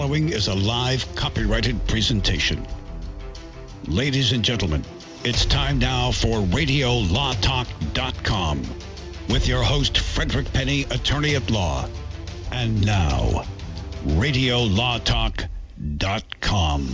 following is a live copyrighted presentation. Ladies and gentlemen, it's time now for RadioLawTalk.com with your host, Frederick Penny, attorney at law. And now, RadioLawTalk.com.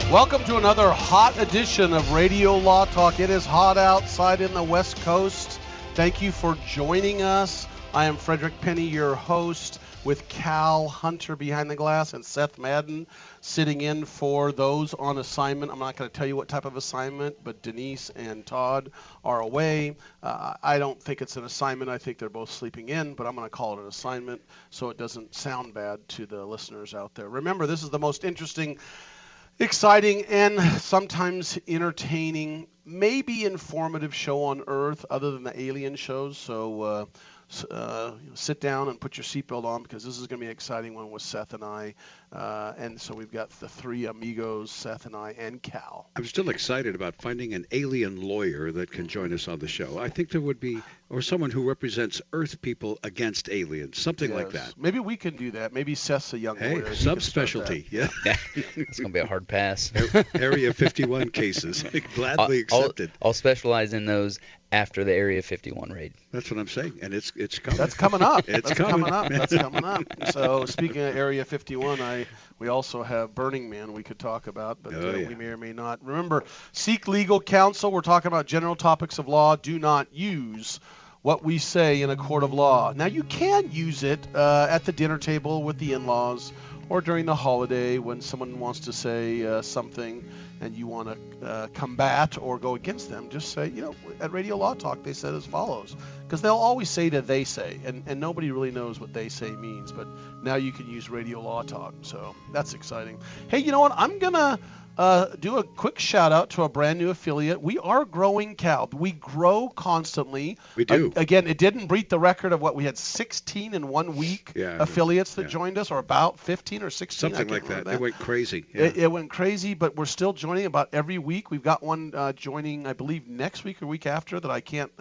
Welcome to another hot edition of Radio Law Talk. It is hot outside in the West Coast. Thank you for joining us. I am Frederick Penny, your host, with Cal Hunter behind the glass and Seth Madden sitting in for those on assignment. I'm not going to tell you what type of assignment, but Denise and Todd are away. I don't think it's an assignment. I think they're both sleeping in, but I'm going to call it an assignment so it doesn't sound bad to the listeners out there. Remember, this is the most interesting, exciting, and sometimes entertaining, maybe informative show on Earth other than the alien shows. So sit down and put your seatbelt on, because this is going to be an exciting one with Seth and I. And so we've got the three amigos, Seth and I, and Cal. I'm still excited about finding an alien lawyer that can join us on the show. I think there would be, or someone who represents Earth people against aliens, something like that. Maybe we can do that. Maybe Seth's a young lawyer. Hey, subspecialty, yeah. It's going to be a hard pass. Area 51 cases, gladly accepted. I'll specialize in those after the Area 51 raid. That's what I'm saying, and it's coming. That's coming up. That's coming up. That's coming up. So speaking of Area 51, we also have Burning Man we could talk about, but we may or may not. Remember, seek legal counsel. We're talking about general topics of law. Do not use what we say in a court of law. Now, you can use it at the dinner table with the in-laws, or during the holiday when someone wants to say something and you want to combat or go against them. Just say, at Radio Law Talk, they said as follows. Because they'll always say that they say, and nobody really knows what they say means. But now you can use Radio Law Talk, so that's exciting. Hey, you know what? I'm going to do a quick shout out to a brand new affiliate. We are growing, Cal. We grow constantly. We do. Again, it didn't beat the record of what we had 16 in 1 week affiliates that joined us, or about 15 or 16. Something like that. It went crazy. Yeah. It went crazy, but we're still joining about every week. We've got one joining, I believe, next week or week after that I can't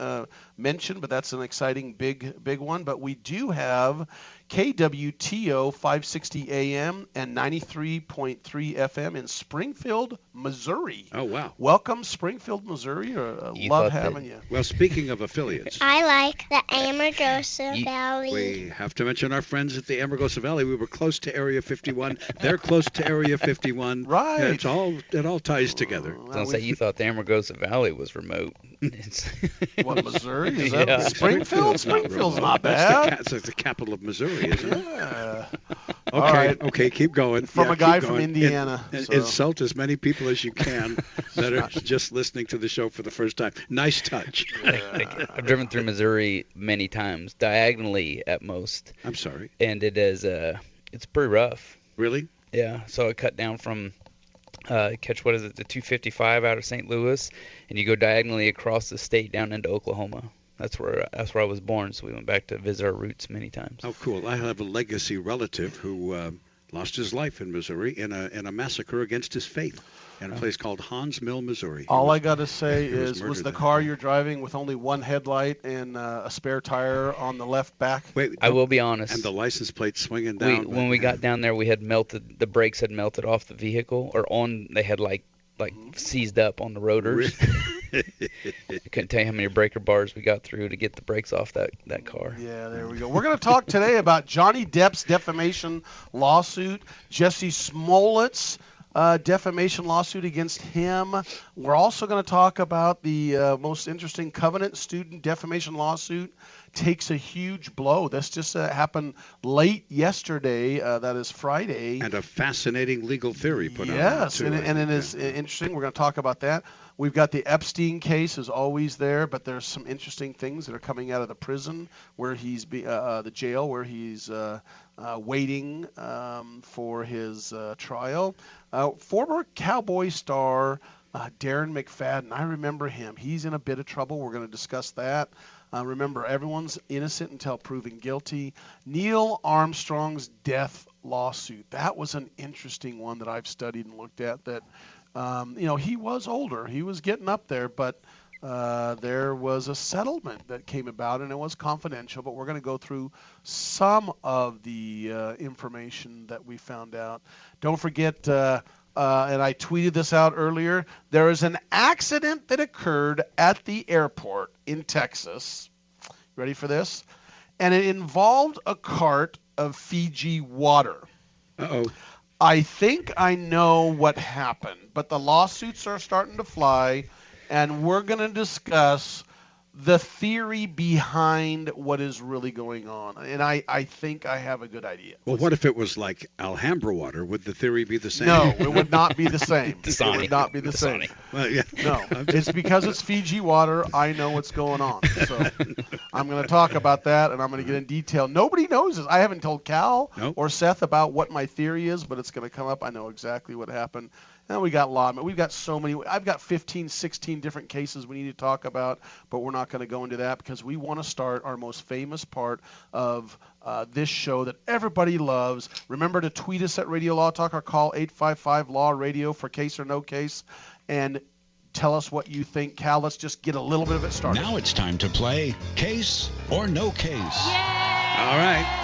mention, but that's an exciting big one. But we do have KWTO 560 AM and 93.3 FM in Springfield, Missouri. Oh, wow. Welcome, Springfield, Missouri. Love having you. Well, speaking of affiliates. I like the Amargosa Valley. We have to mention our friends at the Amargosa Valley. We were close to Area 51. They're close to Area 51. Right. It all ties together. Don't say you thought the Amargosa Valley was remote. What, Missouri? Is that Springfield? Springfield's not bad. It's the capital of Missouri, isn't it? Yeah. Okay, keep going. From a guy from Indiana. Insult as many people as you can that are just listening to the show for the first time. Nice touch. I've driven through Missouri many times, diagonally at most. I'm sorry. And it is it's pretty rough. Really? Yeah. So I cut down from the 255 out of St. Louis, and you go diagonally across the state down into Oklahoma. That's where I was born, so we went back to visit our roots many times. Oh, cool. I have a legacy relative who lost his life in Missouri in a massacre against his faith in a place called Hans Mill, Missouri. All I got to say was the car you're driving with only one headlight and a spare tire on the left back? Wait, I will be honest. And the license plate swinging down. When we got down there, we had the brakes had melted off the vehicle, they had like seized up on the rotors. I couldn't tell you how many breaker bars we got through to get the brakes off that car. Yeah, there we go. We're going to talk today about Johnny Depp's defamation lawsuit, Jesse Smollett's defamation lawsuit against him. We're also going to talk about the most interesting Covenant student defamation lawsuit takes a huge blow. This just happened late yesterday. That is Friday. And a fascinating legal theory put on. Yes, and it is interesting. We're going to talk about that. We've got the Epstein case is always there, but there's some interesting things that are coming out of the prison where he's the jail where he's waiting for his trial. Former Cowboy star Darren McFadden, I remember him. He's in a bit of trouble. We're going to discuss that. Remember, everyone's innocent until proven guilty. Neil Armstrong's death lawsuit. That was an interesting one that I've studied and looked at. That he was older. He was getting up there, but there was a settlement that came about, and it was confidential, but we're going to go through some of the information that we found out. Don't forget, and I tweeted this out earlier, there is an accident that occurred at the airport in Texas. Ready for this? And it involved a cart of Fiji water. Uh-oh. I think I know what happened, but the lawsuits are starting to fly, and we're going to discuss the theory behind what is really going on. And I think I have a good idea. Well, what if it was like Alhambra water? Would the theory be the same? No, it would not be the same. Dasani. It would not be the same. Well, yeah. No, it's because it's Fiji water. I know what's going on. So I'm going to talk about that, and I'm going to get in detail. Nobody knows this. I haven't told Cal or Seth about what my theory is, but it's going to come up. I know exactly what happened. And we've got so many. I've got 15, 16 different cases we need to talk about, but we're not going to go into that because we want to start our most famous part of this show that everybody loves. Remember to tweet us at Radio Law Talk or call 855-LAW-RADIO for case or no case, and tell us what you think. Cal, let's just get a little bit of it started. Now it's time to play Case or No Case. All right.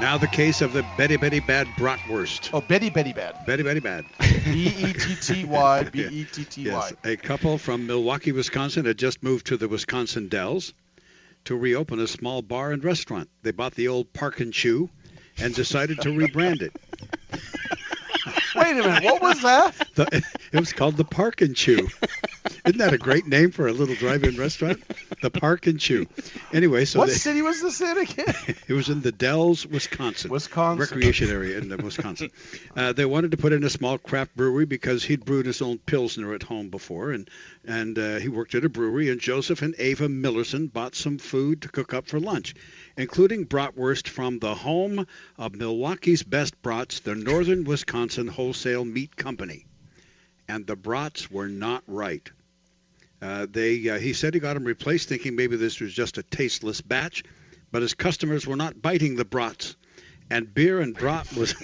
Now the case of the Betty Bad Bratwurst. Oh, Betty Bad. Betty Bad. B-E-T-T-Y, B-E-T-T-Y. Yes, a couple from Milwaukee, Wisconsin had just moved to the Wisconsin Dells to reopen a small bar and restaurant. They bought the old Park and Chew and decided to rebrand it. Wait a minute, what was that? It was called the Park and Chew. Isn't that a great name for a little drive-in restaurant? The Park and Chew. Anyway, so what city was this in again? It was in the Dells, Wisconsin. Recreation area in Wisconsin. They wanted to put in a small craft brewery because he'd brewed his own Pilsner at home before, and he worked at a brewery, and Joseph and Ava Millerson bought some food to cook up for lunch, including bratwurst from the home of Milwaukee's best brats, the Northern Wisconsin Wholesale Meat Company. And the brats were not right. He said he got them replaced thinking maybe this was just a tasteless batch, but his customers were not biting the brats. And beer and brat was...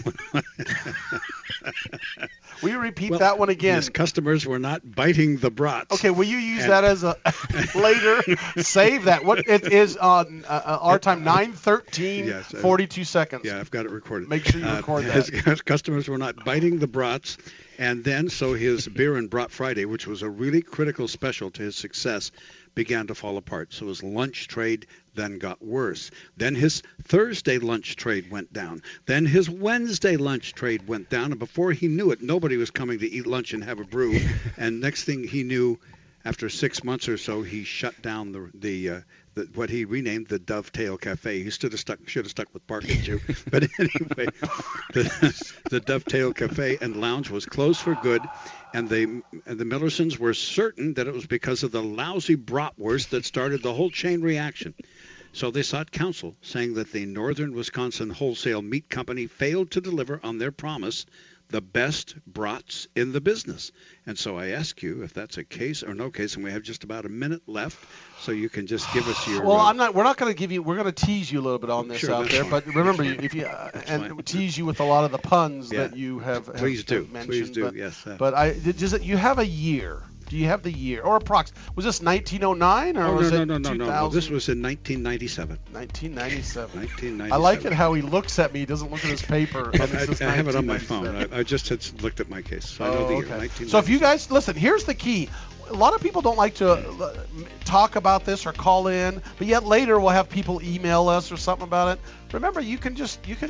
Will you repeat that one again? His customers were not biting the brats. Okay, will you use that as a later? Save that. What it is on our time, 9:13, yes, 42 seconds. Yeah, I've got it recorded. Make sure you record that. His customers were not biting the brats, and then so his Beer and Brat Friday, which was a really critical special to his success, began to fall apart. So his lunch trade then got worse. Then his Thursday lunch trade went down. Then his Wednesday lunch trade went down. And before he knew it, nobody was coming to eat lunch and have a brew. And next thing he knew, after 6 months or so, he shut down the what he renamed the Dovetail Cafe. He should have stuck with Park and Chew. But anyway, the Dovetail Cafe and Lounge was closed for good. And the Millersons were certain that it was because of the lousy bratwurst that started the whole chain reaction. So they sought counsel, saying that the Northern Wisconsin Wholesale Meat Company failed to deliver on their promise, the best brats in the business. And so I ask you if that's a case or no case, and we have just about a minute left, so you can just give us your... Well, we're not going to give you... We're going to tease you a little bit on this out there, fine. but remember, if you and tease you with a lot of the puns that you have mentioned. Please do, yes. But you have a year. Do you have the year? Or approximately? Was this 1909 or was it 2000? No. This was in 1997. 1997. I like it how he looks at me. He doesn't look at his paper. I have it on my phone. I just had looked at my case. So I know the year, 1997. So if you guys, listen, here's the key. A lot of people don't like to talk about this or call in, but yet later we'll have people email us or something about it. Remember, you can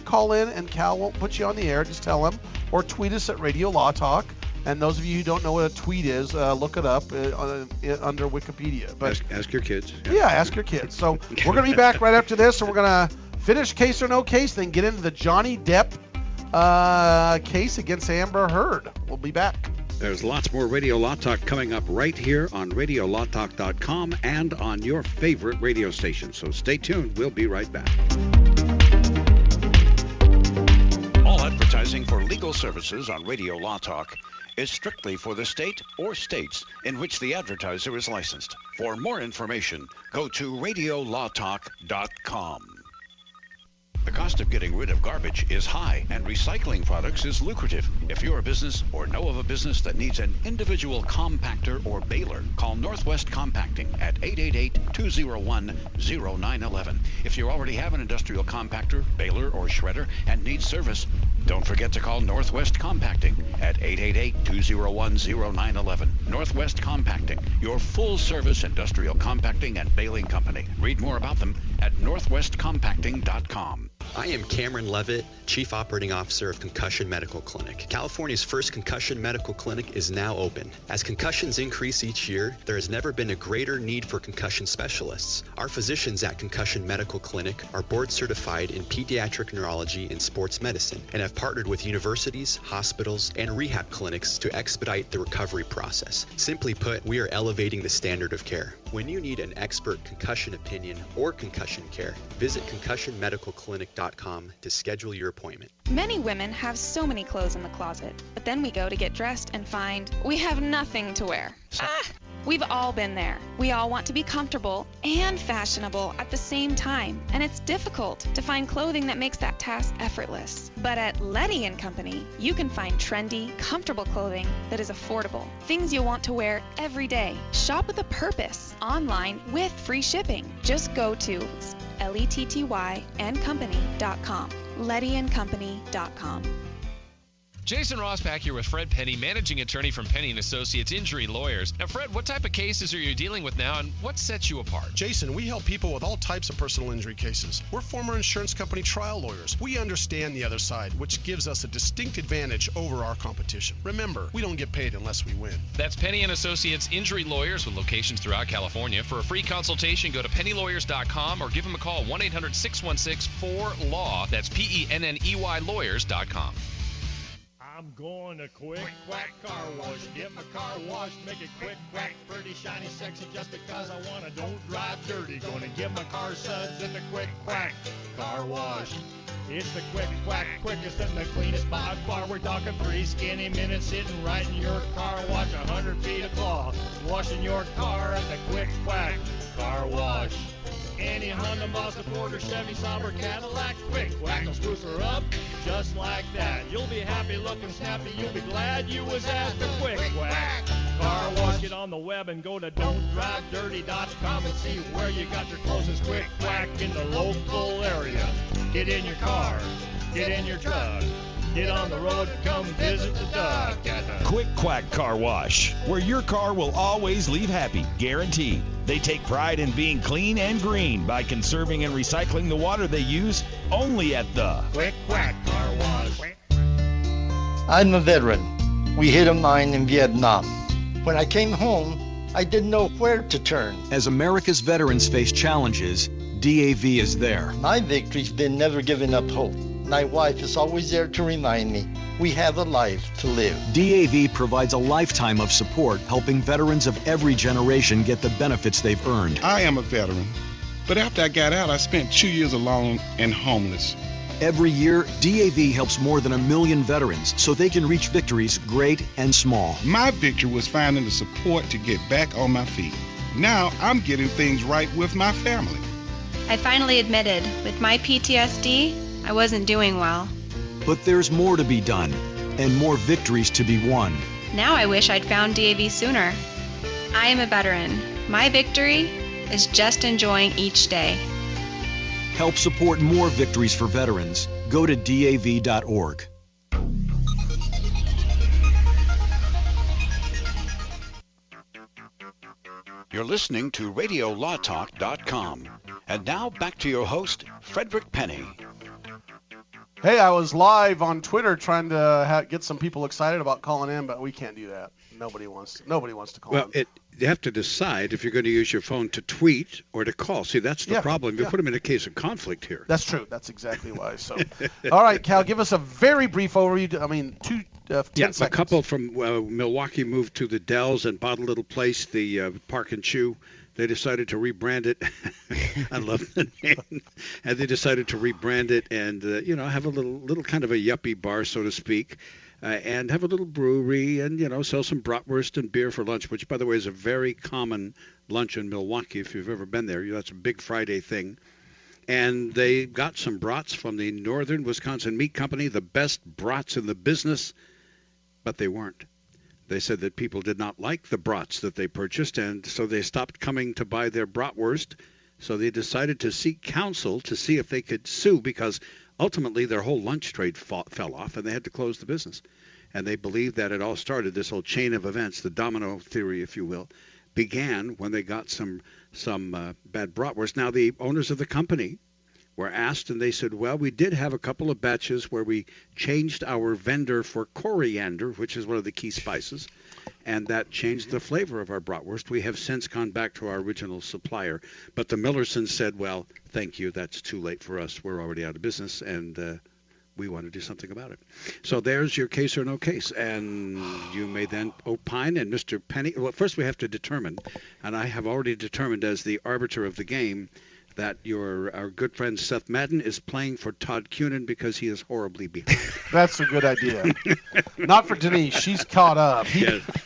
call in and Cal won't put you on the air. Just tell him, or tweet us at Radio Law Talk. And those of you who don't know what a tweet is, look it up under Wikipedia. But ask your kids. Yeah, ask your kids. So we're going to be back right after this, and we're going to finish case or no case, then get into the Johnny Depp case against Amber Heard. We'll be back. There's lots more Radio Law Talk coming up right here on RadioLawTalk.com and on your favorite radio station. So stay tuned. We'll be right back. All advertising for legal services on Radio Law Talk is strictly for the state or states in which the advertiser is licensed. For more information, go to RadioLawTalk.com. The cost of getting rid of garbage is high, and recycling products is lucrative. If you're a business or know of a business that needs an individual compactor or baler, call Northwest Compacting at 888-201-0911. If you already have an industrial compactor, baler, or shredder and need service, don't forget to call Northwest Compacting at 888-201-0911. Northwest Compacting, your full-service industrial compacting and baling company. Read more about them at northwestcompacting.com. I am Cameron Levitt, Chief Operating Officer of Concussion Medical Clinic. California's first concussion medical clinic is now open. As concussions increase each year, there has never been a greater need for concussion specialists. Our physicians at Concussion Medical Clinic are board certified in pediatric neurology and sports medicine and have partnered with universities, hospitals, and rehab clinics to expedite the recovery process. Simply put, we are elevating the standard of care. When you need an expert concussion opinion or concussion care, visit concussionmedicalclinic.com to schedule your appointment. Many women have so many clothes in the closet, but then we go to get dressed and find we have nothing to wear. We've all been there. We all want to be comfortable and fashionable at the same time, and it's difficult to find clothing that makes that task effortless. But at Letty & Company, you can find trendy, comfortable clothing that is affordable. Things you'll want to wear every day. Shop with a purpose, online with free shipping. Just go to LETTYandcompany.com. LettyandCompany.com. Jason Rosbach here with Fred Penny, managing attorney from Penny & Associates Injury Lawyers. Now, Fred, what type of cases are you dealing with now, and what sets you apart? Jason, we help people with all types of personal injury cases. We're former insurance company trial lawyers. We understand the other side, which gives us a distinct advantage over our competition. Remember, we don't get paid unless we win. That's Penny & Associates Injury Lawyers with locations throughout California. For a free consultation, go to pennylawyers.com or give them a call, 1-800-616-4LAW. That's PENNEY lawyers.com. I'm going to Quick Quack Car Wash. Get my car washed, make it quick, quack, pretty, shiny, sexy, just because I want to. Don't drive dirty. Gonna get my car suds in the Quick Quack Car Wash. It's the Quick Quack, quickest and the cleanest by far. We're talking 3 skinny minutes sitting right in your car wash. 100 feet of cloth, washing your car at the Quick Quack Car Wash. Any Honda, Mazda, Ford, or Chevy, Sauber, Cadillac, Quick Quack will spruce her up just like that. You'll be happy, looking snappy. You'll be glad you was at the Quick Quack Car Wash. Get on the web and go to don'tdrivedirty.com and see where you got your closest Quick Quack in the local area. Get in your car, get in your truck, get on the road, come visit the duck at the Quick Quack Car Wash, where your car will always leave happy, guaranteed. They take pride in being clean and green by conserving and recycling the water they use, only at the Quick Quack Car Wash. I'm a veteran. We hit a mine in Vietnam. When I came home, I didn't know where to turn. As America's veterans face challenges, DAV is there. My victory's been never giving up hope. My wife is always there to remind me we have a life to live. DAV provides a lifetime of support, helping veterans of every generation get the benefits they've earned. I am a veteran, but after I got out, I spent 2 years alone and homeless. Every year, DAV helps more than 1 million veterans so they can reach victories great and small. My victory was finding the support to get back on my feet. Now I'm getting things right with my family. I finally admitted, with my PTSD, I wasn't doing well. But there's more to be done, and more victories to be won. Now I wish I'd found DAV sooner. I am a veteran. My victory is just enjoying each day. Help support more victories for veterans. Go to DAV.org. You're listening to RadioLawTalk.com. And now back to your host, Frederick Penny. Hey, I was live on Twitter trying to get some people excited about calling in, but we can't do that. Nobody wants to call in. Well, you have to decide if you're going to use your phone to tweet or to call. See, that's the problem. You put them in a case of conflict here. That's true. That's exactly why. So, all right, Cal, give us a very brief overview. I mean, 10 seconds. A couple from Milwaukee moved to the Dells and bought a little place, the Park and Chew. They decided to rebrand it. I love the name. And they decided to rebrand it and, have a little kind of a yuppie bar, so to speak, and have a little brewery and, sell some bratwurst and beer for lunch, which, by the way, is a very common lunch in Milwaukee if you've ever been there. That's a big Friday thing. And they got some brats from the Northern Wisconsin Meat Company, the best brats in the business, but they weren't. They said that people did not like the brats that they purchased, and so they stopped coming to buy their bratwurst. So they decided to seek counsel to see if they could sue, because ultimately their whole lunch trade fell off, and they had to close the business. And they believe that it all started, this whole chain of events, the domino theory, if you will, began when they got some bad bratwurst. Now, the owners of the company were asked, and they said, well, we did have a couple of batches where we changed our vendor for coriander, which is one of the key spices, and that changed the flavor of our bratwurst. We have since gone back to our original supplier. But the Millersons said, well, thank you, that's too late for us. We're already out of business, and we want to do something about it. So there's your case or no case. And you may then opine. And Mr. Penny, well, first we have to determine, and I have already determined as the arbiter of the game, that our good friend Seth Madden is playing for Todd Cunin because he is horribly behind. That's a good idea. Not for Denise. She's caught up.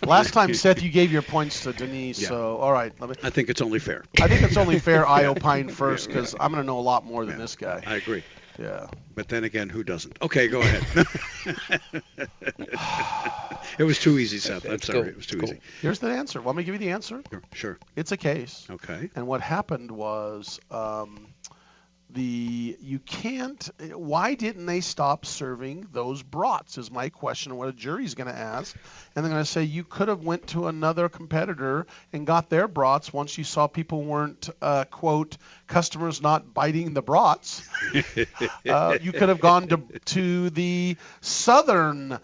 Last time, Seth, you gave your points to Denise. Yeah. So, all right. I think it's only fair. I think it's only fair I opine first, because I'm going to know a lot more than this guy. I agree. Yeah. But then again, who doesn't? Okay, go ahead. It was too easy, Seth. I'm sorry. It was too easy. Here's the answer. Want me to give you the answer? Sure. It's a case. Okay. And what happened was why didn't they stop serving those brats is my question, what a jury's going to ask. And they're going to say you could have went to another competitor and got their brats once you saw people weren't, quote, customers not biting the brats. You could have gone to the southern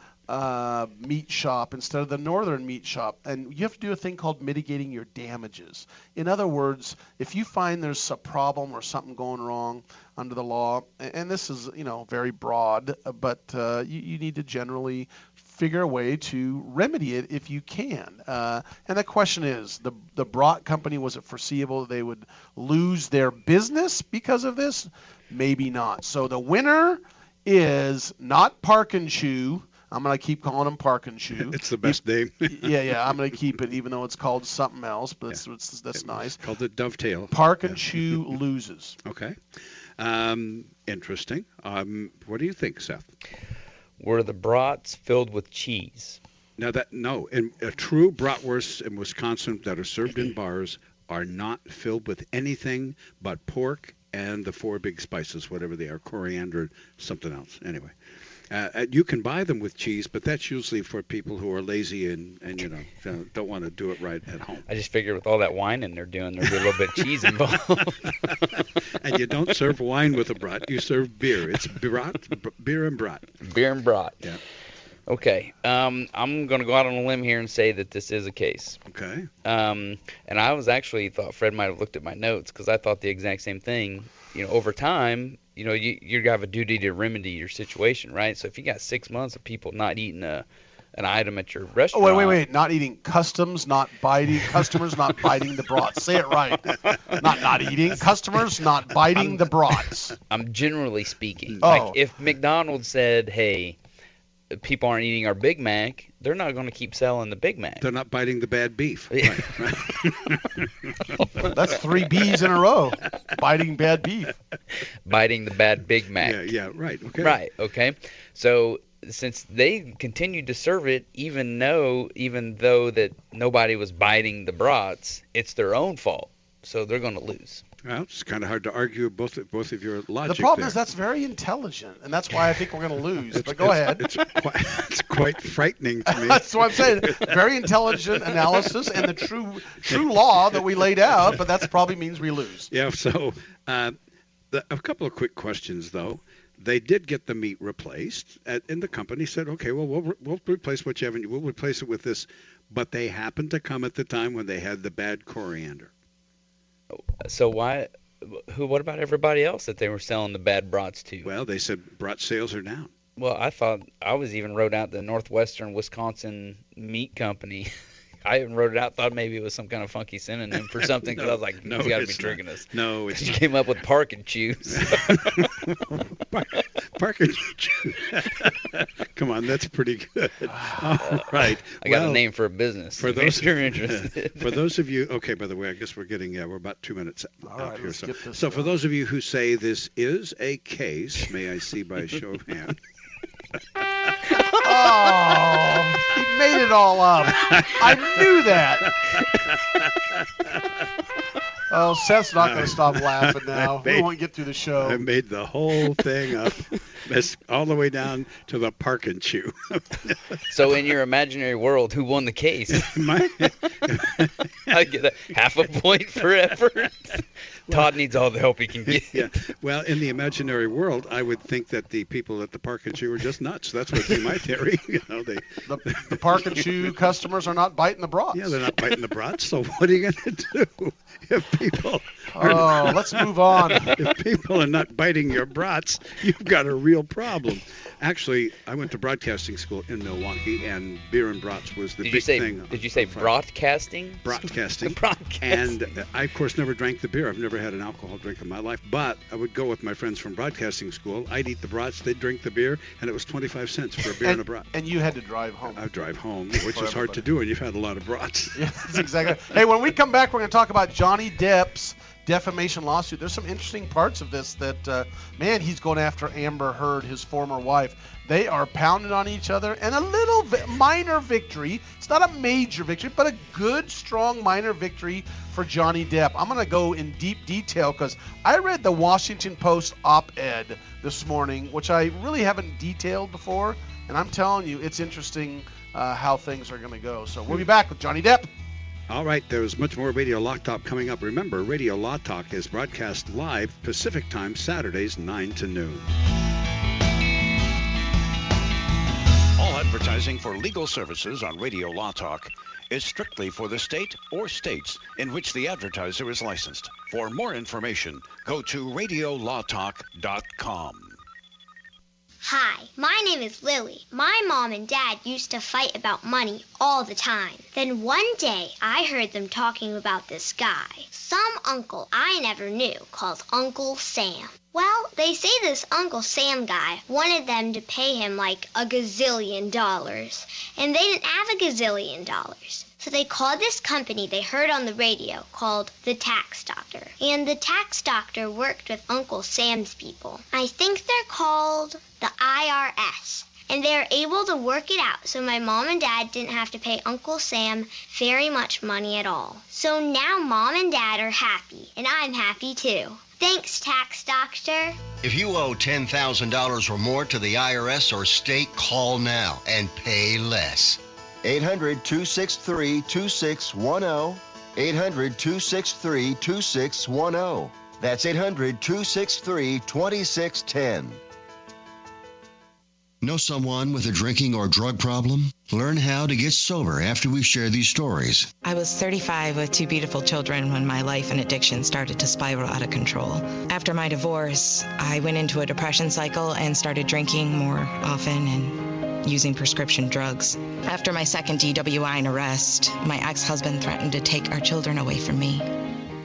meat shop instead of the northern meat shop, and you have to do a thing called mitigating your damages. In other words, if you find there's a problem or something going wrong under the law, and this is very broad, but you need to generally figure a way to remedy it if you can. And the question is, the brat company, was it foreseeable that they would lose their business because of this? Maybe not. So the winner is not Park and Chew. I'm going to keep calling him Park and Chew. It's the best name. Yeah, I'm going to keep it, even though it's called something else, but that's nice. Called the Dovetail. Park and Chew loses. Okay. Interesting. What do you think, Seth? Were the brats filled with cheese? No. In a true bratwurst in Wisconsin that are served in bars are not filled with anything but pork and the 4 big spices, whatever they are, coriander, something else. Anyway. You can buy them with cheese, but that's usually for people who are lazy and don't want to do it right at home. I just figured with all that whining they're doing, there'd be a little bit of cheese involved. And you don't serve wine with a brat. You serve beer. It's beer and brat. Beer and brat. Yeah. Okay. I'm going to go out on a limb here and say that this is a case. Okay. And I was actually thought Fred might have looked at my notes, because I thought the exact same thing. Over time, you have a duty to remedy your situation, right? So if you got 6 months of people not eating an item at your restaurant. Oh, wait. Not eating customers, not biting the brats. Say it right. Not eating. Customers not biting the brats. I'm generally speaking. Oh. Like if McDonald's said, hey, people aren't eating our Big Mac, they're not going to keep selling the Big Mac. They're not biting the bad beef. Right. That's 3 B's in a row. Biting bad beef. Biting the bad Big Mac. Yeah, right. Okay. Right, okay. So since they continued to serve it, even though that nobody was biting the brats, it's their own fault. So they're going to lose. Well, it's kind of hard to argue both of your logic. The problem there. is that's very intelligent, and that's why I think we're going to lose. But go ahead. It's quite frightening to me. That's what I'm saying. Very intelligent analysis and the true law that we laid out, but that probably means we lose. Yeah. So a couple of quick questions, though. They did get the meat replaced, and the company said, okay, well, we'll replace whichever. We'll replace it with this. But they happened to come at the time when they had the bad coriander. So why? What about everybody else that they were selling the bad brats to? Well, they said brat sales are down. Well, I thought I was even wrote out the Northwestern Wisconsin Meat Company I even wrote it out, thought maybe it was some kind of funky synonym for something, because I was like, he's got to be tricking us. No, it's You came up with park and choose. Park and choose. Come on, that's pretty good. All right. I got a name for a business. For those you're interested. For those of you, okay, by the way, I guess we're getting, we're about 2 minutes All out right, here. let's get this So for going. those of you who say this is a case, may I see by a show of hands? Oh, he made it all up. I knew that. Oh, Seth's not going to stop laughing now. We won't get through the show. I made the whole thing up, all the way down to the park and chew. So in your imaginary world, who won the case? I get a half a point for effort. Todd needs all the help he can get. Yeah. Well, in the imaginary world, I would think that the people at the Park and Chew are just nuts. That's what would be my theory. The Park and Chew customers are not biting the brats. Yeah, they're not biting the brats. So what are you going to do if people? Let's move on. If people are not biting your brats, you've got a real problem. Actually, I went to broadcasting school in Milwaukee, and beer and brats was the big thing. Did you say broadcasting? Broadcasting. Broadcasting. And I, of course, never drank the beer. I've never had an alcohol drink in my life, but I would go with my friends from broadcasting school. I'd eat the brats, they'd drink the beer, and it was 25 cents for a beer and a brat. And you had to drive home. I'd drive home, which is hard to do, and you've had a lot of brats. Yeah, that's exactly. Hey, when we come back, we're going to talk about Johnny Depp's defamation lawsuit. There's some interesting parts of this that, man, he's going after Amber Heard, his former wife. They are pounding on each other, and a little minor victory. It's not a major victory, but a good, strong minor victory for Johnny Depp. I'm going to go in deep detail because I read the Washington Post op-ed this morning, which I really haven't detailed before, and I'm telling you, it's interesting how things are going to go. So we'll be back with Johnny Depp. All right, there's much more Radio Law Talk coming up. Remember, Radio Law Talk is broadcast live Pacific Time, Saturdays, 9 to noon. All advertising for legal services on Radio Law Talk is strictly for the state or states in which the advertiser is licensed. For more information, go to radiolawtalk.com. Hi, my name is Lily. My mom and dad used to fight about money all the time. Then one day, I heard them talking about this guy, some uncle I never knew, called Uncle Sam. Well, they say this Uncle Sam guy wanted them to pay him like $1 gazillion, and they didn't have $1 gazillion. So they called this company they heard on the radio called the Tax Doctor. And the Tax Doctor worked with Uncle Sam's people. I think they're called the IRS. And they were able to work it out so my mom and dad didn't have to pay Uncle Sam very much money at all. So now mom and dad are happy, and I'm happy too. Thanks, Tax Doctor. If you owe $10,000 or more to the IRS or state, call now and pay less. 800-263-2610. 800-263-2610. That's 800-263-2610. Know someone with a drinking or drug problem? Learn how to get sober after we share these stories. I was 35 with 2 beautiful children when my life and addiction started to spiral out of control. After my divorce, I went into a depression cycle and started drinking more often and using prescription drugs. After my second DWI and arrest, my ex-husband threatened to take our children away from me.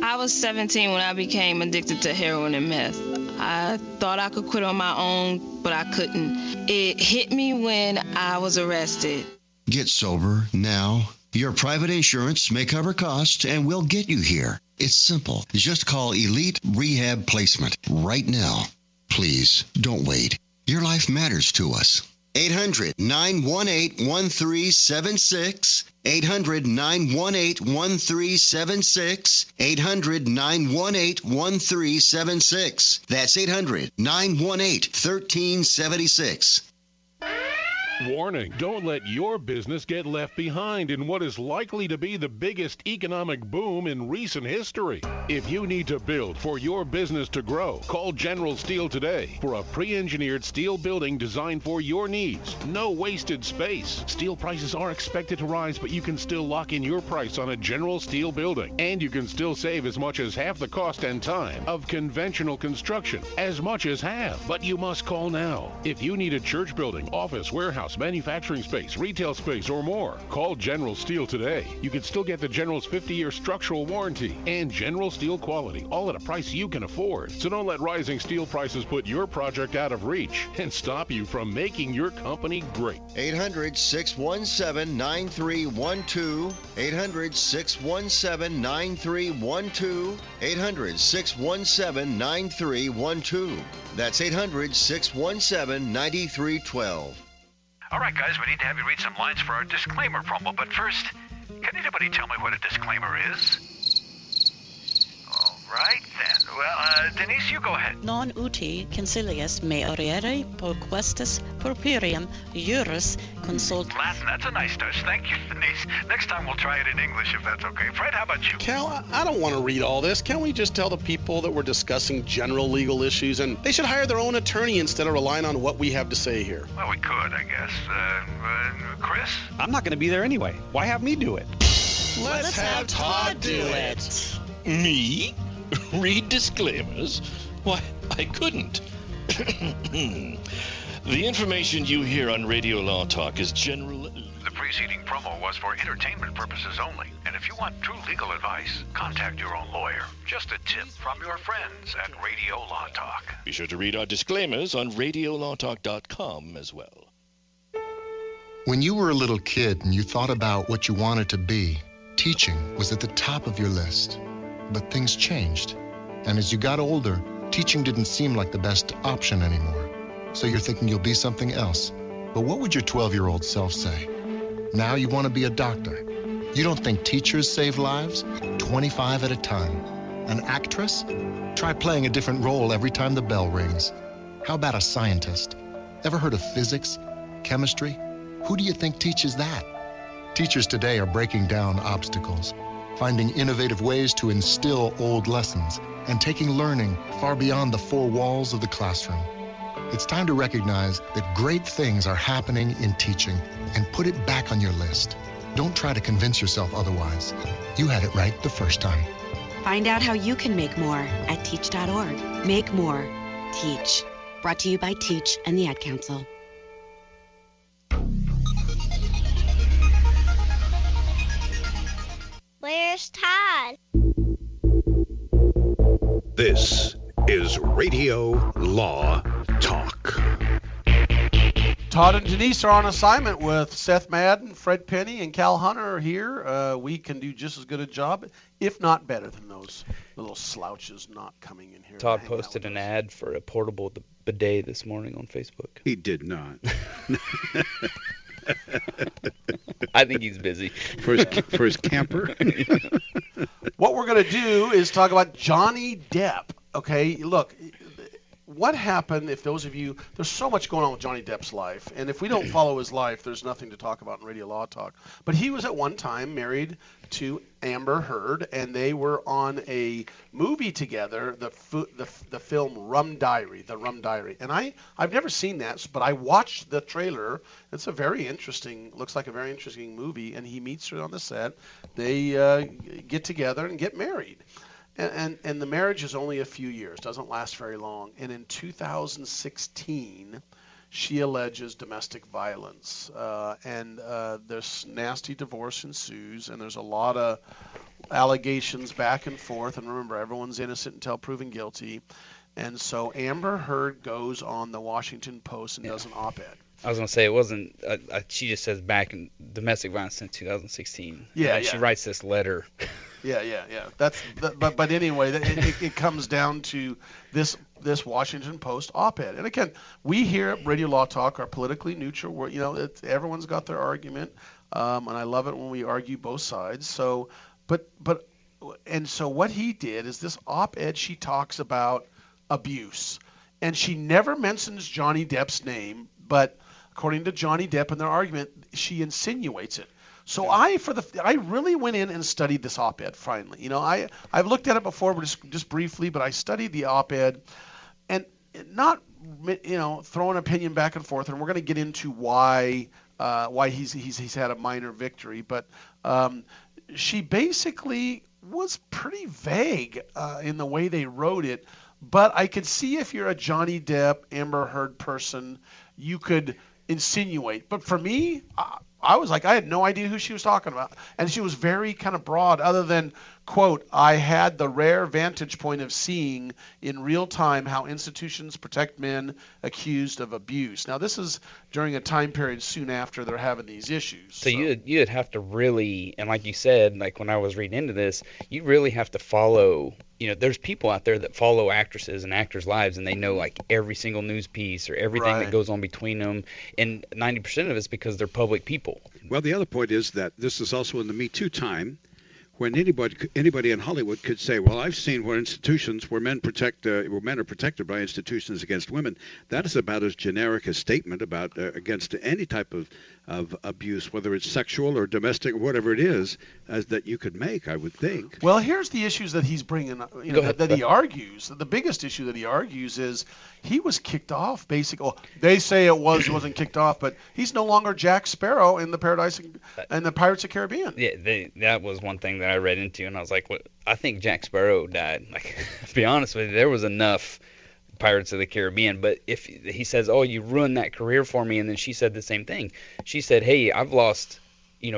I was 17 when I became addicted to heroin and meth. I thought I could quit on my own, but I couldn't. It hit me when I was arrested. Get sober now. Your private insurance may cover costs and we'll get you here. It's simple. Just call Elite Rehab Placement right now. Please, don't wait. Your life matters to us. 800-918-1376. 800-918-1376. 800-918-1376. That's 800-918-1376. Warning, don't let your business get left behind in what is likely to be the biggest economic boom in recent history. If you need to build for your business to grow, call General Steel today for a pre-engineered steel building designed for your needs. No wasted space. Steel prices are expected to rise, but you can still lock in your price on a General Steel building. And you can still save as much as half the cost and time of conventional construction. As much as half. But you must call now. If you need a church building, office, warehouse, warehouse, manufacturing space, retail space, or more. Call General Steel today. You can still get the General's 50-year structural warranty and General Steel quality, all at a price you can afford. So don't let rising steel prices put your project out of reach and stop you from making your company great. 800-617-9312. 800-617-9312. 800-617-9312. That's 800-617-9312. All right, guys, we need to have you read some lines for our disclaimer promo, but first, can anybody tell me what a disclaimer is? All right, then. Well, Denise, you go ahead. Non uti concilius me oriere proquestis purpureum juris consult. Latin, that's a nice touch. Thank you, Denise. Next time we'll try it in English if that's okay. Fred, how about you? Cal, I don't want to read all this. Can't we just tell the people that we're discussing general legal issues and they should hire their own attorney instead of relying on what we have to say here? Well, we could, I guess. Chris? I'm not going to be there anyway. Why have me do it? Let's have Todd do it. Me? Read disclaimers? Why, I couldn't. The information you hear on Radio Law Talk is general. The preceding promo was for entertainment purposes only. And if you want true legal advice, contact your own lawyer. Just a tip from your friends at Radio Law Talk. Be sure to read our disclaimers on radiolawtalk.com as well. When you were a little kid and you thought about what you wanted to be, teaching was at the top of your list. But things changed. And as you got older, teaching didn't seem like the best option anymore. So you're thinking you'll be something else. But what would your 12-year-old self say? Now you want to be a doctor. You don't think teachers save lives? 25 at a time. An actress? Try playing a different role every time the bell rings. How about a scientist? Ever heard of physics? Chemistry? Who do you think teaches that? Teachers today are breaking down obstacles, finding innovative ways to instill old lessons, and taking learning far beyond the four walls of the classroom. It's time to recognize that great things are happening in teaching and put it back on your list. Don't try to convince yourself otherwise. You had it right the first time. Find out how you can make more at teach.org. Make more. Teach. Brought to you by Teach and the Ad Council. Where's Todd? This is Radio Law Talk. Todd and Denise are on assignment with Seth Madden, Fred Penny, and Cal Hunter are here. We can do just as good a job, if not better than those little slouches not coming in here. Todd posted an ad for a portable bidet this morning on Facebook. He did not. I think he's busy. For his camper. What we're going to do is talk about Johnny Depp. Okay, look, what happened if those of you, there's so much going on with Johnny Depp's life, and if we don't follow his life, there's nothing to talk about in Radio Law Talk. But he was at one time married to Amber Heard, and they were on a movie together, the film Rum Diary, The Rum Diary. And I've never seen that, but I watched the trailer. It's a very interesting, looks like a very interesting movie, and he meets her on the set. They get together and get married. And the marriage is only a few years, doesn't last very long. And in 2016, she alleges domestic violence. And this nasty divorce ensues, and there's a lot of allegations back and forth. And remember, everyone's innocent until proven guilty. And so Amber Heard goes on the Washington Post and does an op-ed. I was going to say, it wasn't, she just says back in domestic violence since 2016. Yeah. She writes this letter. Yeah. But anyway, it comes down to this Washington Post op-ed. And again, we here at Radio Law Talk are politically neutral. Everyone's got their argument, and I love it when we argue both sides. So, but what he did is this op-ed. She talks about abuse, and she never mentions Johnny Depp's name, but according to Johnny Depp and their argument, she insinuates it. So I really went in and studied this op-ed finally. I've looked at it before, but just briefly, but I studied the op-ed and not throwing opinion back and forth, and we're going to get into why he's had a minor victory, but she basically was pretty vague in the way they wrote it. But I could see if you're a Johnny Depp, Amber Heard person, you could insinuate. But for me, I was like, I had no idea who she was talking about. And she was very kind of broad, other than, quote, I had the rare vantage point of seeing in real time how institutions protect men accused of abuse. Now, this is during a time period soon after they're having these issues. So you'd have to really, and like you said, like when I was reading into this, you really have to follow, there's people out there that follow actresses and actors' lives, and they know like every single news piece or everything that goes on between them, and 90% of it's because they're public people. Well, the other point is that this is also in the Me Too time, when anybody in Hollywood could say, well, I've seen where men are protected by institutions against women. That is about as generic a statement about against any type of abuse, whether it's sexual or domestic or whatever it is, as that you could make, I would think. Well, here's the issues that he's bringing up, that he argues. The biggest issue that he argues is he was kicked off, basically. Well, they say he wasn't kicked off, but he's no longer Jack Sparrow in the Pirates of the Caribbean. Yeah, that was one thing that I read into, and I was like, what? I think Jack Sparrow died. Like, to be honest with you, there was enough Pirates of the Caribbean, but if he says, oh, you ruined that career for me, and then she said the same thing. She said, hey, I've lost,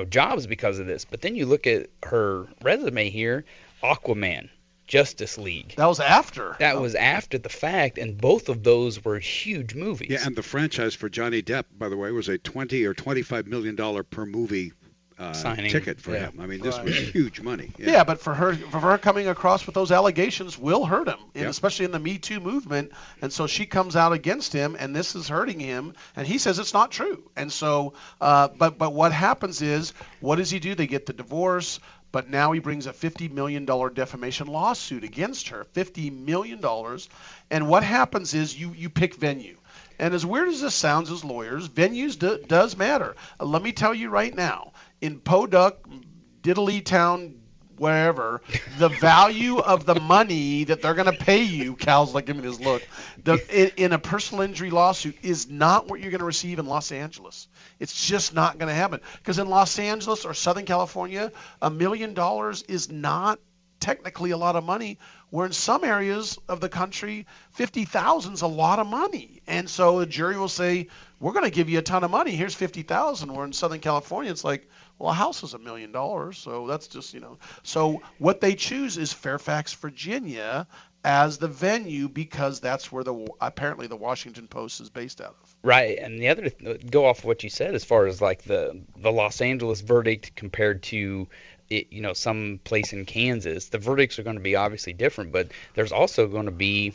jobs because of this. But then you look at her resume here, Aquaman, Justice League. That was after. That was after the fact, and both of those were huge movies. Yeah, and the franchise for Johnny Depp, by the way, was a $20 or $25 million per movie ticket for him. I mean, this was huge money. Yeah, but for her coming across with those allegations will hurt him, and especially in the Me Too movement. And so she comes out against him, and this is hurting him. And he says it's not true. And so, but what happens is, what does he do? They get the divorce. But now he brings a $50 million defamation lawsuit against her, $50 million. And what happens is you pick venue. And as weird as this sounds as lawyers, venues does matter. Let me tell you right now, in Podunk, Diddley Town, wherever, the value of the money that they're going to pay you, Cal's like giving me this look, in a personal injury lawsuit is not what you're going to receive in Los Angeles. It's just not going to happen. Because in Los Angeles or Southern California, $1 million is not technically a lot of money, where in some areas of the country, $50,000 is a lot of money. And so a jury will say, we're going to give you a ton of money. Here's $50,000. Where in Southern California, it's like, well, a house is $1 million. So that's just, So what they choose is Fairfax, Virginia as the venue, because that's where apparently the Washington Post is based out of. Right. And the other, go off of what you said as far as like the Los Angeles verdict compared to some place in Kansas, the verdicts are going to be obviously different, but there's also going to be,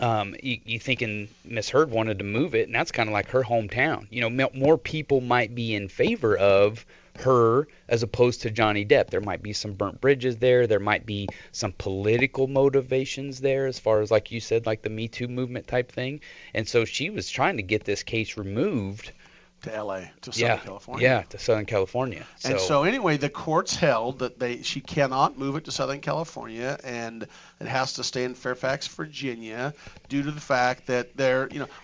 you thinking Miss Heard wanted to move it, and that's kind of like her hometown. More people might be in favor of her as opposed to Johnny Depp. There might be some burnt bridges there. There might be some political motivations there as far as, like you said, like the Me Too movement type thing. And so she was trying to get this case removed to L.A., to Southern California. Yeah, to Southern California. And so anyway, the courts held that she cannot move it to Southern California, and it has to stay in Fairfax, Virginia, due to the fact that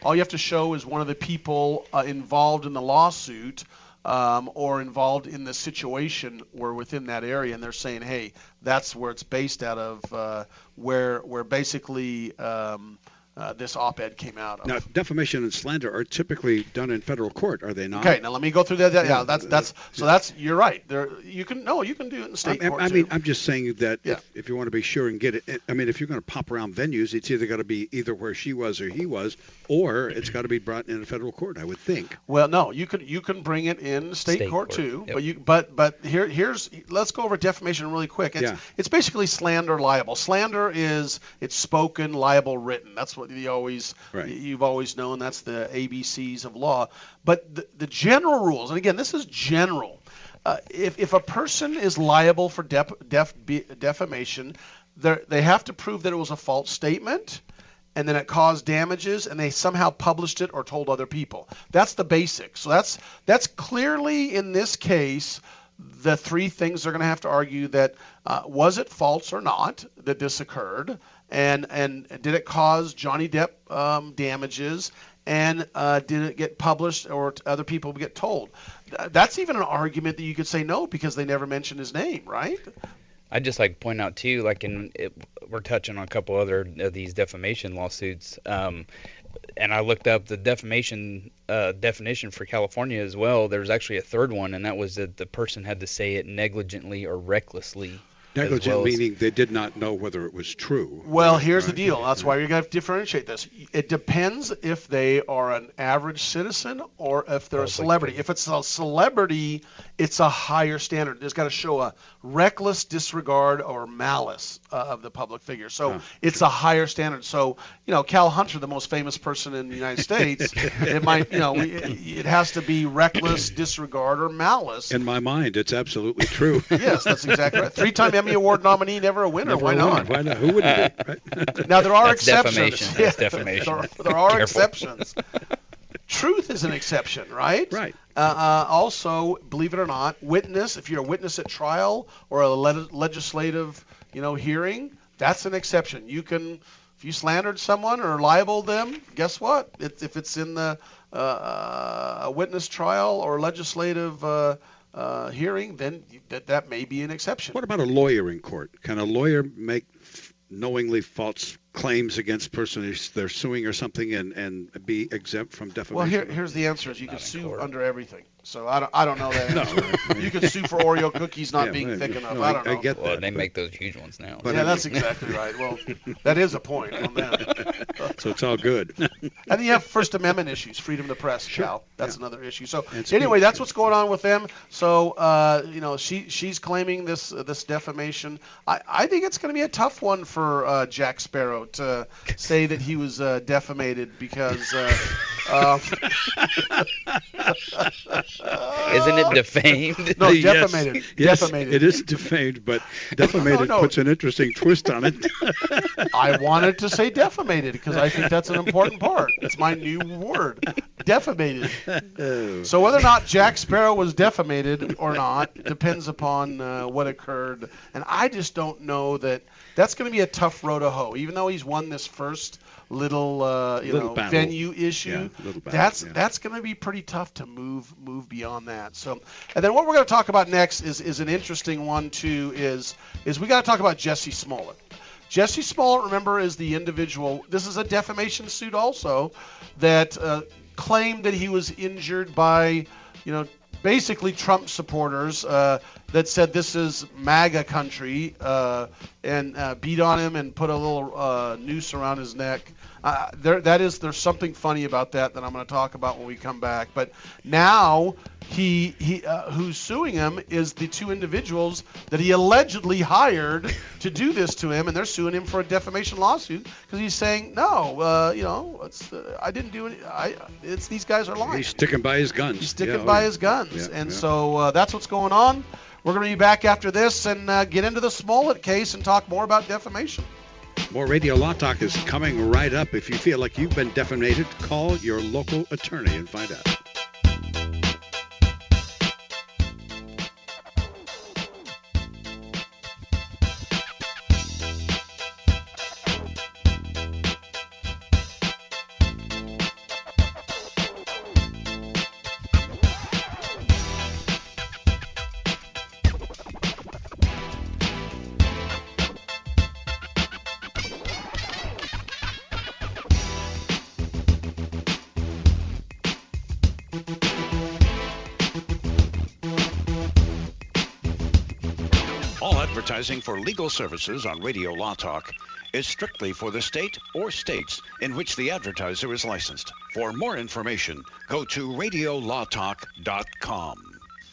all you have to show is one of the people involved in the lawsuit or involved in the situation were within that area, and they're saying, hey, that's where it's based out of, where basically this op-ed came out of. Now, defamation and slander are typically done in federal court, are they not? Okay, now let me go through that. Yeah, that's you're right. You can do it in the state court. I mean, I'm just saying that if you want to be sure and get it, I mean, if you're going to pop around venues, it's either got to be either where she was or he was, or it's got to be brought in a federal court, I would think. Well, no, you can bring it in state court too. Yep. But here's let's go over defamation really quick. It's basically slander libel. Slander is it's spoken, libel written. That's what you've always known. That's the ABCs of law. But the general rules, and again, this is general. If a person is liable for defamation, they have to prove that it was a false statement, and then it caused damages, and they somehow published it or told other people. That's the basics. So that's clearly in this case the three things they're going to have to argue: that was it false or not that this occurred, and did it cause Johnny Depp damages, and did it get published or other people get told? That's even an argument that you could say no, because they never mentioned his name, right? I'd just like to point out too, like we're touching on a couple other of these defamation lawsuits. And I looked up the defamation definition for California as well. There was actually a third one, and that was that the person had to say it negligently or recklessly. Negligent meaning they did not know whether it was true. Well, here's the deal. That's why you're going to differentiate this. It depends if they are an average citizen or if they're a celebrity. If it's a celebrity, it's a higher standard. There's got to show a reckless disregard or malice of the public figure. So it's a higher standard. So, Cal Hunter, the most famous person in the United States, it might, it has to be reckless disregard or malice. In my mind, it's absolutely true. Yes, that's exactly right. 3-time Emmy Award nominee, never a winner. Why not? Why not? Who wouldn't be? Right? Now, there are That's exceptions. defamation. That's defamation. There are Careful. exceptions. Truth is an exception, right? Right. Also, believe it or not, if you're a witness at trial or a legislative, hearing, that's an exception. If you slandered someone or libeled them, guess what? If it's in the a witness trial or legislative hearing, then that may be an exception. What about a lawyer in court? Can a lawyer make knowingly false claims against person they're suing or something and be exempt from defamation? Well, here's the answer: is you can sue under everything. So I don't know that answer. You can sue for Oreo cookies not being thick enough. I don't know. I get that. They make those huge ones now. Yeah, that's exactly right. Well, that is a point on that. So it's all good. And then you have First Amendment issues, freedom of the press, Cal. That's another issue. So And anyway, that's what's going on with them. So she's claiming this defamation. I think it's going to be a tough one for Jack Sparrow to say that he was defamated because. Isn't it defamed? No, defamated. Yes, Defamated. it is defamed, but defamated No. puts an interesting twist on it. I wanted to say defamated because I think that's an important part. It's my new word, defamated. So whether or not Jack Sparrow was defamated or not depends upon what occurred. And I just don't know that's going to be a tough row to hoe. Even though he's won this first little battle. venue issue, that's going to be pretty tough to move beyond that. So, and then what we're going to talk about next is an interesting one too. Is we got to talk about Jesse Smollett. Jesse Smollett, remember, is the individual. This is a defamation suit also that claimed that he was injured by, basically Trump supporters that said this is MAGA country and beat on him and put a little noose around his neck. There's something funny about that I'm going to talk about when we come back. But now he who's suing him is the two individuals that he allegedly hired to do this to him, and they're suing him for a defamation lawsuit because he's saying no, I didn't do any. It's these guys are lying. He's sticking by his guns. He's sticking by his guns, so that's what's going on. We're going to be back after this and get into the Smollett case and talk more about defamation. More Radio Law Talk is coming right up. If you feel like you've been defamated, call your local attorney and find out. Advertising for legal services on Radio Law Talk is strictly for the state or states in which the advertiser is licensed. For more information, go to radiolawtalk.com.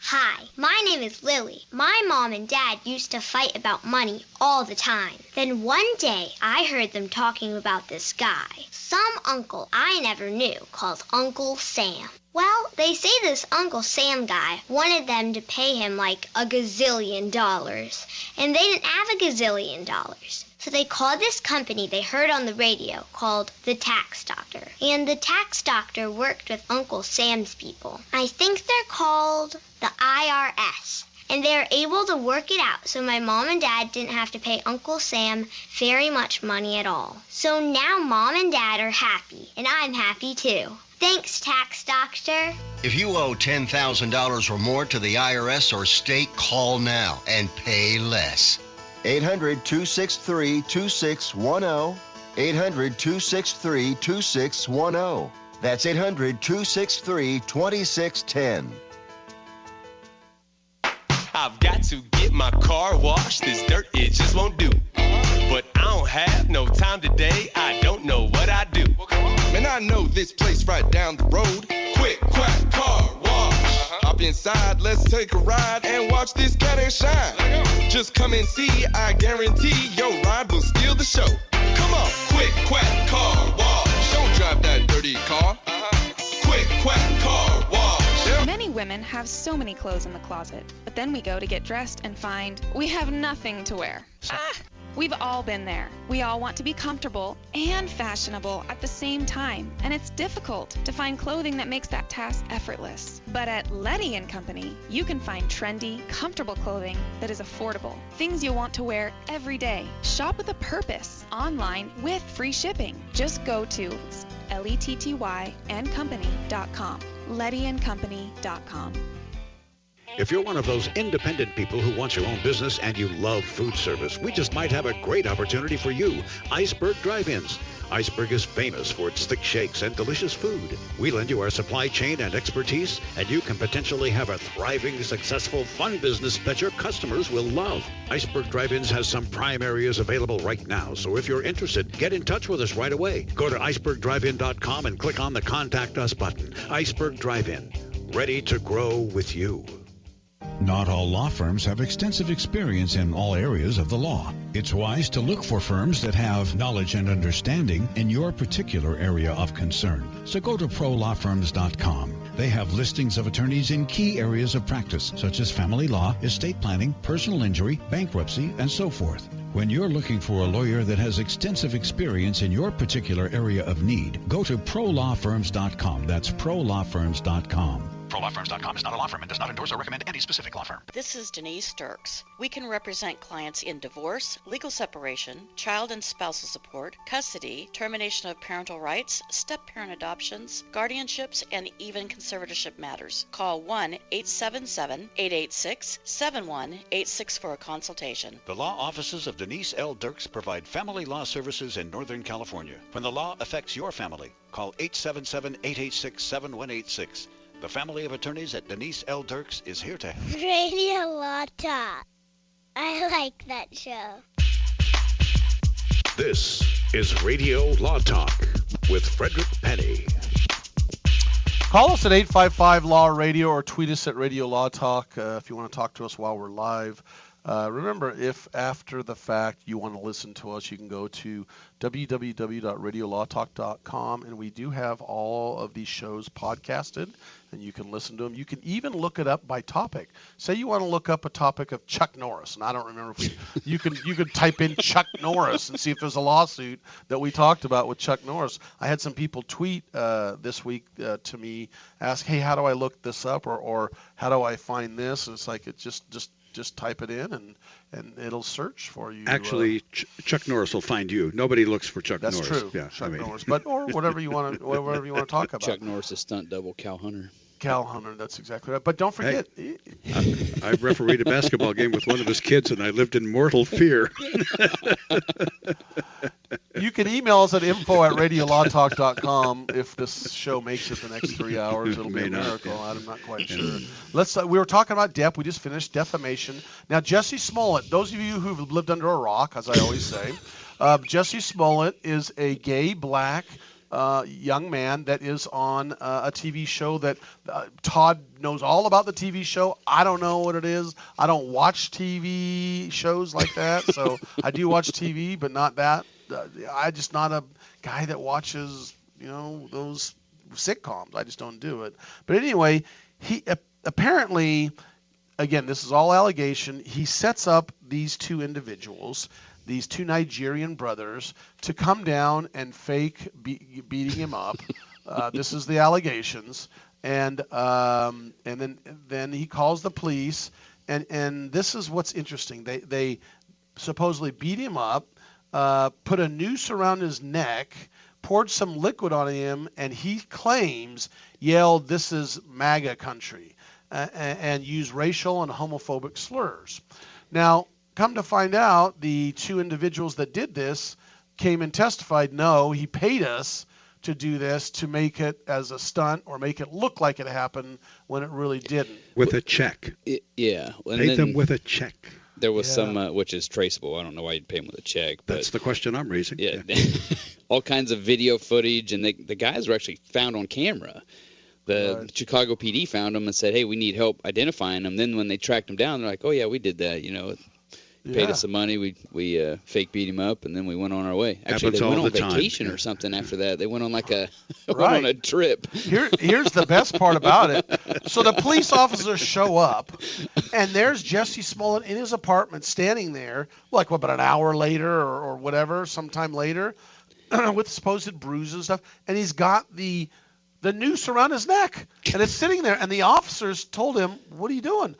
Hi, my name is Lily. My mom and dad used to fight about money all the time. Then one day, I heard them talking about this guy, some uncle I never knew, called Uncle Sam. Well, they say this Uncle Sam guy wanted them to pay him like $1 gazillion, and they didn't have $1 gazillion. So they called this company they heard on the radio called the Tax Doctor. And the Tax Doctor worked with Uncle Sam's people. I think they're called the IRS. And they were able to work it out so my mom and dad didn't have to pay Uncle Sam very much money at all. So now mom and dad are happy, and I'm happy too. Thanks, Tax Doctor. If you owe $10,000 or more to the IRS or state, call now and pay less. 800-263-2610. 800-263-2610. That's 800-263-2610. I've got to get my car washed. This dirt, it just won't do. But I don't have no time today. I don't know what I do. Man, I know this place right down the road. Quick Quack Car Wash. Hop inside, let's take a ride and watch this cat and shine. Just come and see, I guarantee your ride will steal the show. Come on, Quick Quack Car Wash. Don't drive that dirty car. Quick Quack Car Wash. Many women have so many clothes in the closet, but then we go to get dressed and find we have nothing to wear. We've all been there. We all want to be comfortable and fashionable at the same time, and it's difficult to find clothing that makes that task effortless. But at Letty & Company, you can find trendy, comfortable clothing that is affordable. Things you'll want to wear every day. Shop with a purpose, online with free shipping. Just go to LETTYandcompany.com. LettyandCompany.com. If you're one of those independent people who wants your own business and you love food service, we just might have a great opportunity for you. Iceberg Drive-Ins. Iceberg is famous for its thick shakes and delicious food. We lend you our supply chain and expertise, and you can potentially have a thriving, successful, fun business that your customers will love. Iceberg Drive-Ins has some prime areas available right now, so if you're interested, get in touch with us right away. Go to icebergdrivein.com and click on the Contact Us button. Iceberg Drive-In, ready to grow with you. Not all law firms have extensive experience in all areas of the law. It's wise to look for firms that have knowledge and understanding in your particular area of concern. So go to prolawfirms.com. They have listings of attorneys in key areas of practice, such as family law, estate planning, personal injury, bankruptcy, and so forth. When you're looking for a lawyer that has extensive experience in your particular area of need, go to prolawfirms.com. That's prolawfirms.com. ProLawFirms.com is not a law firm and does not endorse or recommend any specific law firm. This is Denise Sturks. We can represent clients in divorce, legal separation, child and spousal support, custody, termination of parental rights, step-parent adoptions, guardianships, and even conservatorship matters. Call 1-877-886-7186 for a consultation. The law offices of Denise L. Dirks provide family law services in Northern California. When the law affects your family, call 877-886-7186. The family of attorneys at Denise L. Dirks is here to help. Radio Law Talk. I like that show. This is Radio Law Talk with Frederick Penny. Call us at 855-LAW-RADIO or tweet us at Radio Law Talk if you want to talk to us while we're live. Remember, if after the fact you want to listen to us, you can go to www.radiolawtalk.com, and we do have all of these shows podcasted, and you can listen to them. You can even look it up by topic. Say you want to look up a topic of Chuck Norris, and I don't remember if you could type in Chuck Norris and see if there's a lawsuit that we talked about with Chuck Norris. I had some people tweet this week to me, ask, hey, how do I look this up, or how do I find this? And it's like it just type it in and it'll search for you. Actually, Chuck Norris will find you. Nobody looks for Chuck Norris. That's true. Yeah, Chuck Norris, or whatever you want to talk about. Chuck Norris is stunt double Cal Hunter. Cal Hunter, that's exactly right. But don't forget. Hey, I refereed a basketball game with one of his kids, and I lived in mortal fear. You can email us at info@radiolawtalk.com. If this show makes it the next 3 hours, it'll be a miracle. I'm not quite sure. We were talking about Depp. We just finished defamation. Now, Jesse Smollett, those of you who've lived under a rock, as I always say, Jesse Smollett is a gay black young man that is on a TV show that Todd knows all about the TV show. I don't know what it is. I don't watch TV shows like that. So I do watch TV, but not that. I'm just not a guy that watches, those sitcoms. I just don't do it. But anyway, he apparently, again, this is all allegation. He sets up these two individuals, these two Nigerian brothers, to come down and fake beating him up. This is the allegations, and then he calls the police, and this is what's interesting. They supposedly beat him up, put a noose around his neck, poured some liquid on him, and he claims yelled, "This is MAGA country," and used racial and homophobic slurs. Now, come to find out, the two individuals that did this came and testified, no, he paid us to do this to make it as a stunt or make it look like it happened when it really didn't. With a check. Yeah. And Paid them with a check. There was some, which is traceable. I don't know why you'd pay them with a check. But that's the question I'm raising. Yeah. All kinds of video footage, and the guys were actually found on camera. The Chicago PD found them and said, hey, we need help identifying them. Then when they tracked them down, they're like, oh, yeah, we did that. Paid us some money. We fake beat him up, and then we went on our way. Actually, they went on vacation or something after that. They went on like a went on a trip. Here's the best part about it. So the police officers show up, and there's Jesse Smollett in his apartment standing there, like about an hour later or whatever, sometime later, with supposed bruises and stuff, and he's got the noose around his neck, and it's sitting there, and the officers told him, what are you doing?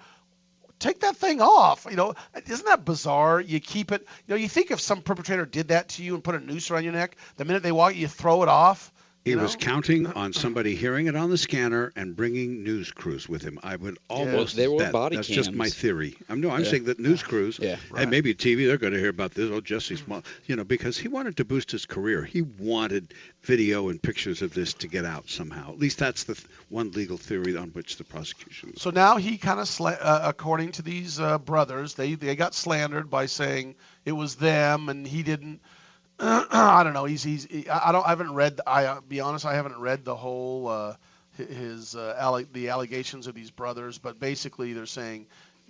Take that thing off. Isn't that bizarre? You keep it. You think if some perpetrator did that to you and put a noose around your neck, the minute they walk, you throw it off. He was counting on somebody hearing it on the scanner and bringing news crews with him. I would almost. There were body That's cams. just my theory. I'm saying that news crews. Yeah. And maybe TV. They're going to hear about this. Oh, Jesse Smollett. Because he wanted to boost his career. He wanted video and pictures of this to get out somehow. At least that's the one legal theory on which the prosecution. So now he kind of, according to these brothers, they got slandered by saying it was them and he didn't. I don't know. I haven't read. Be honest. I haven't read the whole the allegations of these brothers. But basically, they're saying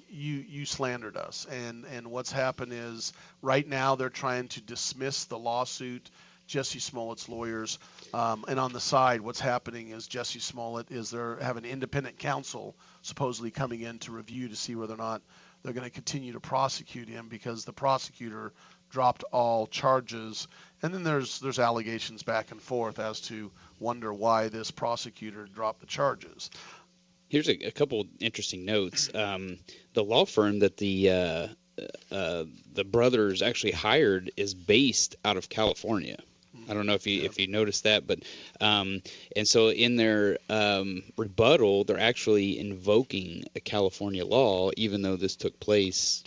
you slandered us, and what's happened is right now they're trying to dismiss the lawsuit. Jesse Smollett's lawyers, and on the side, what's happening is Jesse Smollett have an independent counsel supposedly coming in to review to see whether or not they're going to continue to prosecute him because the prosecutor dropped all charges, and then there's allegations back and forth as to wonder why this prosecutor dropped the charges. Here's a couple interesting notes. The law firm that the brothers actually hired is based out of California. I don't know if you noticed that, but and so in their rebuttal, they're actually invoking a California law, even though this took place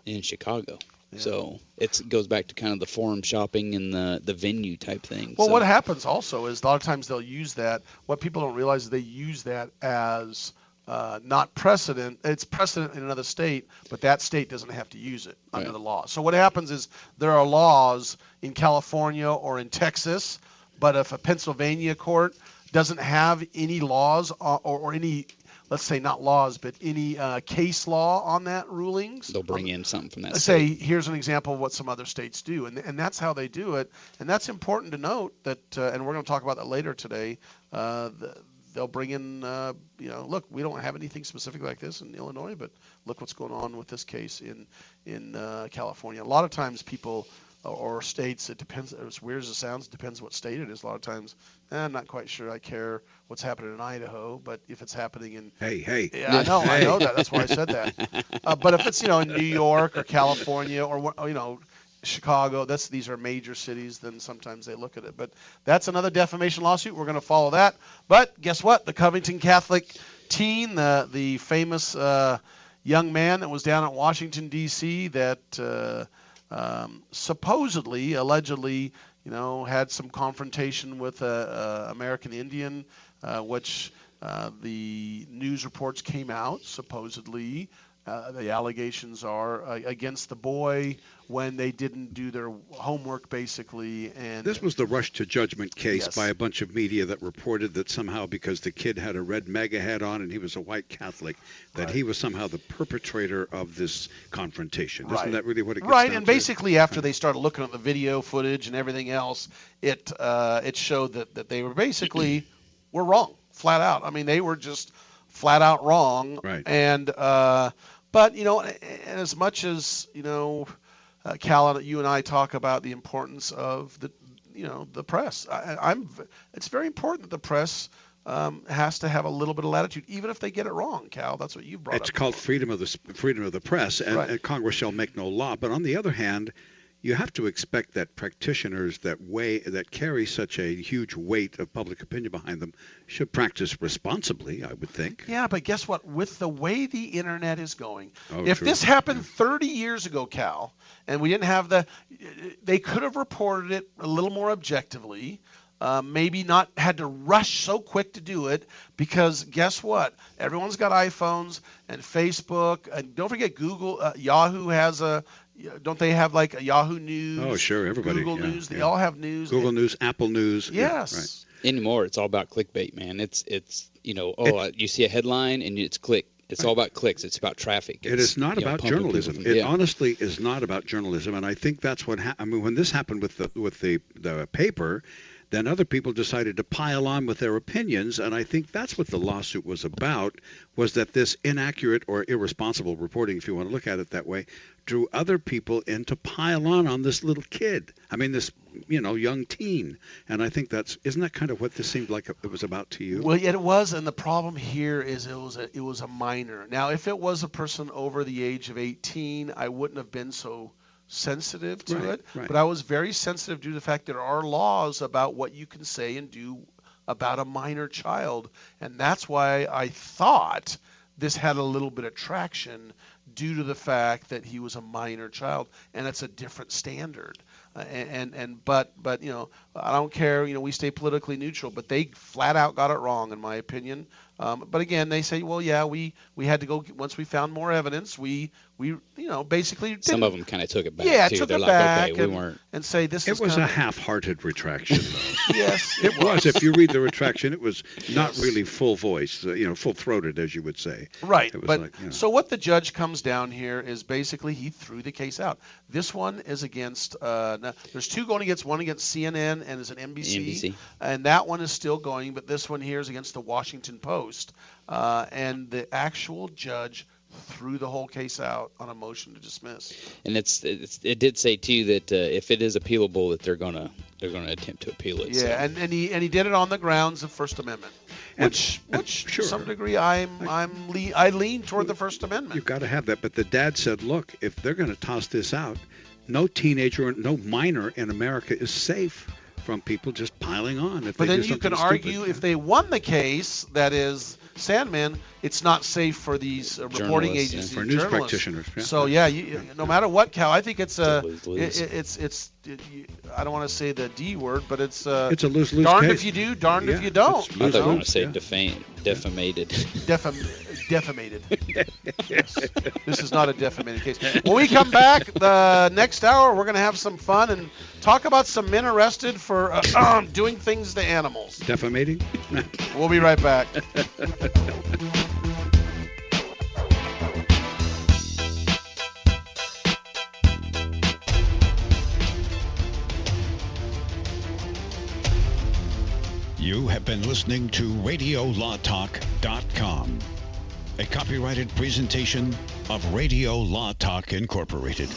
in Chicago. Yeah. So it goes back to kind of the forum shopping and the venue type thing. Well, what happens also is a lot of times they'll use that. What people don't realize is they use that as not precedent. It's precedent in another state, but that state doesn't have to use it under the law. So what happens is there are laws in California or in Texas, but if a Pennsylvania court doesn't have any laws or any, let's say not laws, but any case law on that rulings, they'll bring in something from that state. Say, here's an example of what some other states do, and that's how they do it. And that's important to note that, and we're going to talk about that later today. They'll bring in, look, we don't have anything specific like this in Illinois, but look what's going on with this case in California. A lot of times people or states, it depends, as weird as it sounds, it depends what state it is. A lot of times, I'm not quite sure I care what's happening in Idaho, but if it's happening in... Hey. Yeah, I know that. That's why I said that. But if it's, in New York or California or, Chicago, these are major cities, then sometimes they look at it. But that's another defamation lawsuit. We're going to follow that. But guess what? The Covington Catholic teen, the famous young man that was down at Washington, D.C. that supposedly, allegedly, had some confrontation with an American Indian, which the news reports came out, supposedly. The allegations are against the boy when they didn't do their homework, basically. And this was the rush to judgment case by a bunch of media that reported that somehow because the kid had a red MAGA hat on and he was a white Catholic, that he was somehow the perpetrator of this confrontation. Isn't that really what it gets down and to? Basically after they started looking at the video footage and everything else, it showed that they were basically were wrong, flat out. I mean, they were just flat out wrong. Right. And but as much as Cal, you and I talk about the importance of the press. It's very important that the press has to have a little bit of latitude, even if they get it wrong. Cal, that's what you brought up. It's called freedom of the press, and Congress shall make no law. But on the other hand, you have to expect that practitioners that carry such a huge weight of public opinion behind them should practice responsibly, I would think. Yeah, but guess what? With the way the internet is going, If this happened 30 years ago, Cal, and we didn't have they could have reported it a little more objectively. Maybe not had to rush so quick to do it, because guess what? Everyone's got iPhones and Facebook, and don't forget Google. Yahoo has don't they have like a Yahoo News? Oh, sure, everybody. Google News. They all have news. Google News, Apple News. Yes. Yeah, right. Anymore, it's all about clickbait, man. It's you see a headline and it's click. It's all about clicks. It's about traffic. It is not about journalism. It honestly is not about journalism, and I think that's what happened. I mean, when this happened with the paper, then other people decided to pile on with their opinions, and I think that's what the lawsuit was about, was that this inaccurate or irresponsible reporting, if you want to look at it that way, drew other people in to pile on this little kid. I mean, this young teen. And I think isn't that kind of what this seemed like it was about to you? Well, it was, and the problem here is it was a minor. Now, if it was a person over the age of 18, I wouldn't have been so sensitive to it, but I was very sensitive due to the fact there are laws about what you can say and do about a minor child, and that's why I thought this had a little bit of traction due to the fact that he was a minor child, and it's a different standard. But I don't care. We stay politically neutral, but they flat out got it wrong, in my opinion. But again, they say, well, yeah, we had to go once we found more evidence. We basically some of them kind of took it back. Yeah, too. took They're it like, back okay, we weren't. And say this. It was a half-hearted retraction, though. Yes, it was. If you read the retraction, it was not really full voice, full-throated, as you would say. Right. It was But so what the judge comes down here is basically he threw the case out. This one is against. There's two going against. One against CNN and is an NBC, and that one is still going. But this one here is against the Washington Post, and the actual judge threw the whole case out on a motion to dismiss. And it did say too that if it is appealable, that they're gonna attempt to appeal it. Yeah, so. and he did it on the grounds of First Amendment, which to some degree I lean toward the First Amendment. You've got to have that. But the dad said, look, if they're going to toss this out, no teenager, no minor in America is safe from people just piling on. But then you can argue if they won the case, that is Sandman, it's not safe for these reporting agencies, for news practitioners. Yeah. So no matter what, Cal, I think it's I don't want to say the D word, but it's a lose-lose darned case. If you do, darned if you don't. I thought you were going to say defamated. Defamated. Yes. This is not a defamated case. When we come back the next hour, we're going to have some fun and talk about some men arrested for doing things to animals. Defamating? We'll be right back. You have been listening to RadioLawTalk.com, a copyrighted presentation of Radio Law Talk Incorporated.